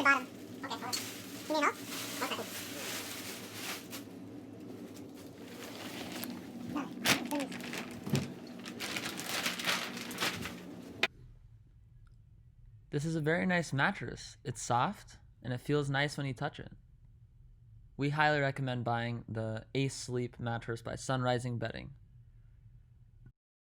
the bottom. Okay, hold it. Can you help? Okay, cool. This is a very nice mattress. It's soft and it feels nice when you touch it. We highly recommend buying the Acesleep mattress by Sunrising Bedding.